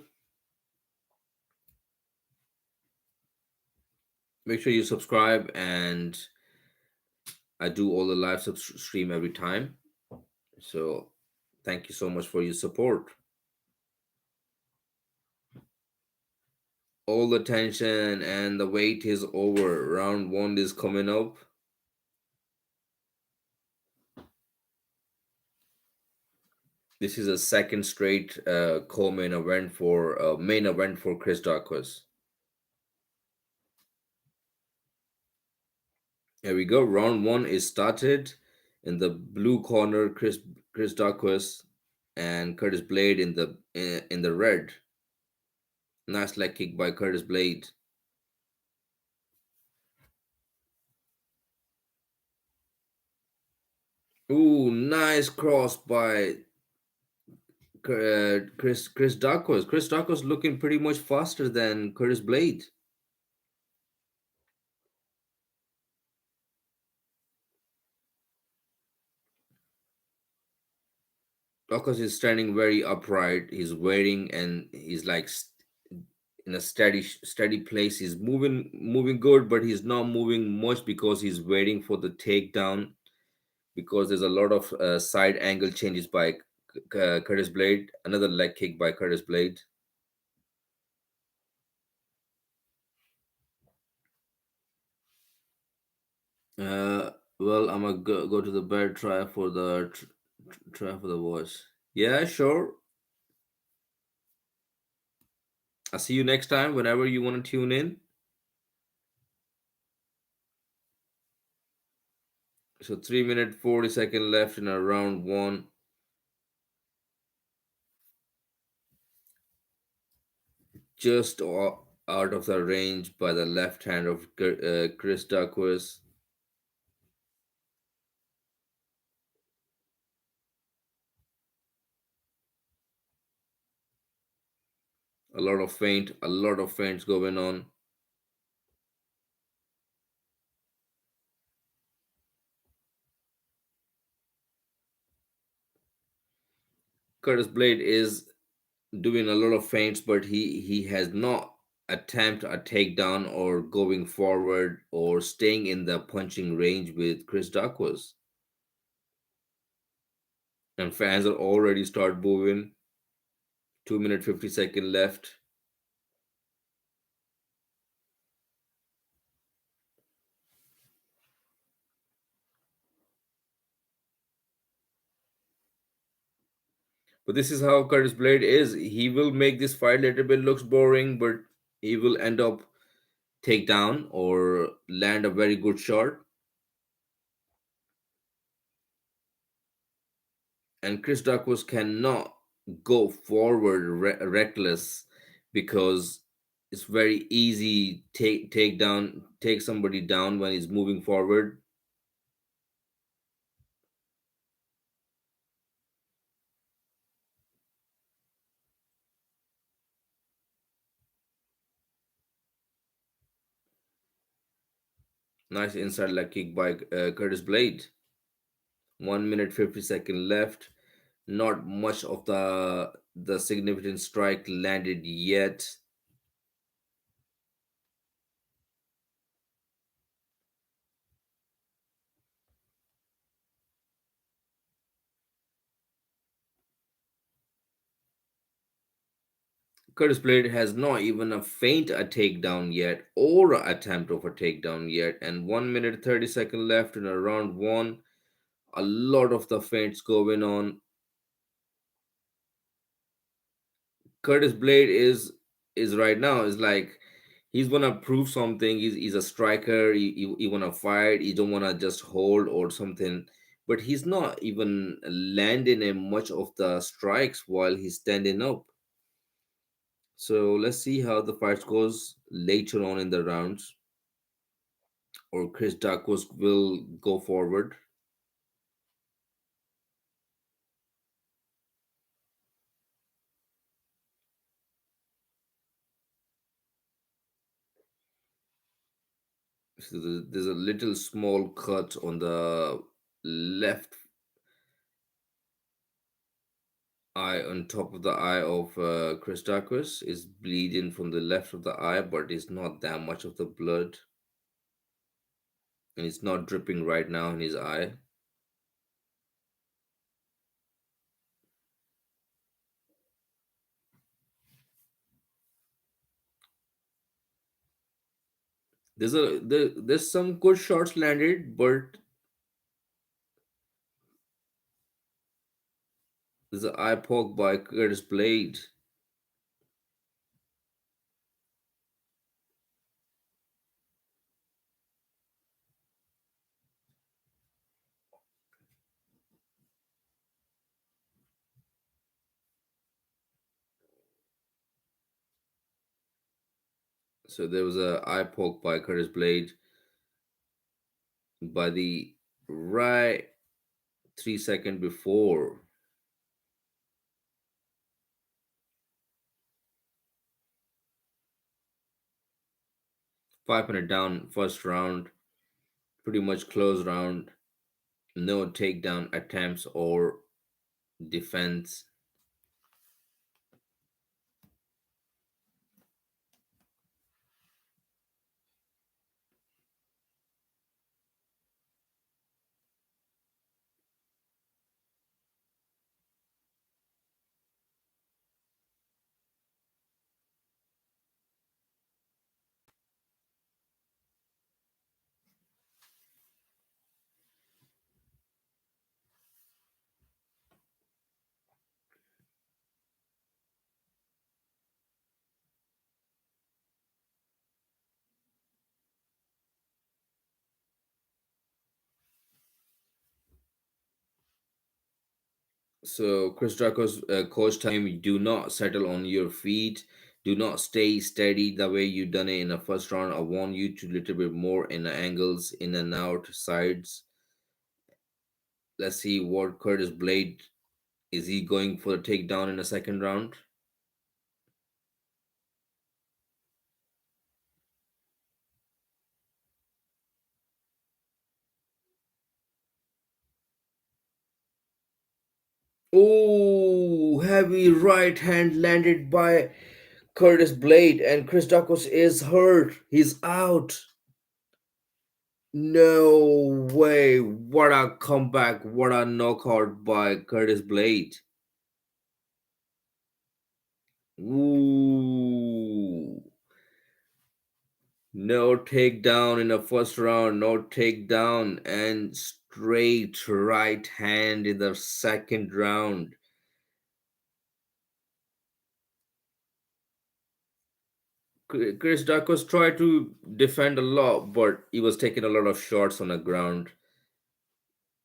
Make sure you subscribe, and I do all the live stream every time. So thank you so much for your support. All the tension and the wait is over. Round 1 is coming up. This is a second straight co-main event for main event for Chris Daukaus. Here we go. Round 1 is started. In the blue corner, Chris Daukaus and Curtis Blade in the red. Nice leg kick by Curtis Blade. Ooh, nice cross by Chris Daukaus. Chris Daukaus looking pretty much faster than Curtis Blade. Daukaus is standing very upright. He's waiting, and he's like in a steady place. He's moving good, but he's not moving much because he's waiting for the takedown. Because there's a lot of side angle changes by Curtis Blade. Another leg kick by Curtis Blade. Well, I'm gonna go to the bed. Try for the voice. Yeah, sure. I'll see you next time. Whenever you want to tune in. So 3 minute 40 second left in a round 1. Just out of the range by the left hand of Chris Duckworth. A lot of feints going on. Curtis Blade is doing a lot of feints, but he has not attempt a takedown or going forward or staying in the punching range with Chris Duckworth. And fans are already start booing. 2 minute 50 second left. But this is how Curtis Blade is. He will make this fight a little bit looks boring, but he will end up take down or land a very good shot. And Chris Duckworth cannot go forward reckless because it's very easy take somebody down when he's moving forward. Nice inside leg kick by Curtis Blade. 1 minute 50 second left. Not much of the significant strike landed yet. Curtis Blade has not even a feint a takedown yet or a attempt of a takedown yet. And 1 minute 30 seconds left in a round one. A lot of the feints going on. Curtis Blade is right now is like he's gonna prove something. He's a striker. He wanna fight. He don't wanna just hold or something. But he's not even landing in much of the strikes while he's standing up. So let's see how the fight goes later on in the rounds. Or Chris Daukaus will go forward. So there's a little small cut on the left eye, on top of the eye of Chris Daukaus. Is bleeding from the left of the eye, but it's not that much of the blood, and it's not dripping right now in his eye. There's some good shots landed, but there's an eye poke by Curtis Blade. So there was a eye poke by Curtis Blade by the right 3 second before. 5 minute down first round, pretty much close round. No takedown attempts or defense. So Chris Draco's coach telling him, do not settle on your feet. Do not stay steady the way you done it in the first round. I want you to little bit more in the angles, in and out, sides. Let's see what Curtis Blade is he going for a takedown in the second round. Oh, heavy right hand landed by Curtis Blade, and Chris Dacos is hurt. He's out. No way. What a comeback. What a knockout by Curtis Blade. Ooh. No takedown in the first round. No takedown. And straight right hand in the second round. Chris Dacos tried to defend a lot, but he was taking a lot of shots on the ground.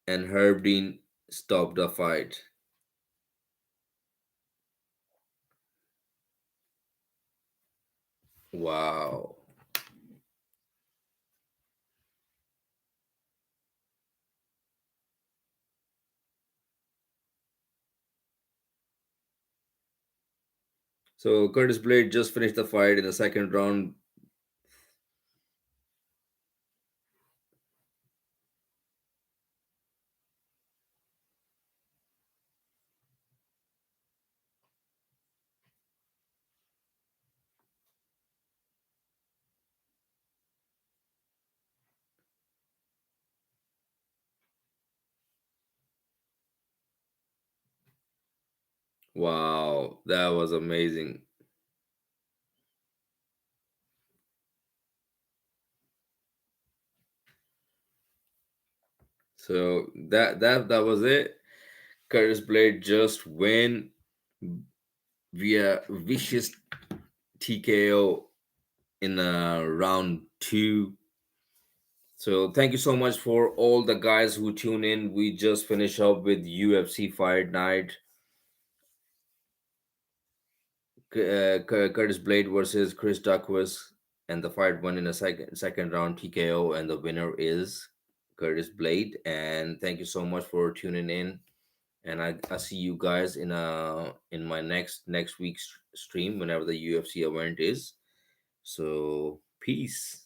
And Herb Dean stopped the fight. Wow. So Curtis Blade just finished the fight in the second round. Wow, that was amazing. So that was it. Curtis Blade just win via vicious TKO in round two. So thank you so much for all the guys who tune in. We just finished up with UFC Fight Night. Curtis Blade versus Chris Daukaus, and the fight won in a second round TKO, and the winner is Curtis Blade. And thank you so much for tuning in. And I see you guys in my next week's stream whenever the UFC event is. So peace.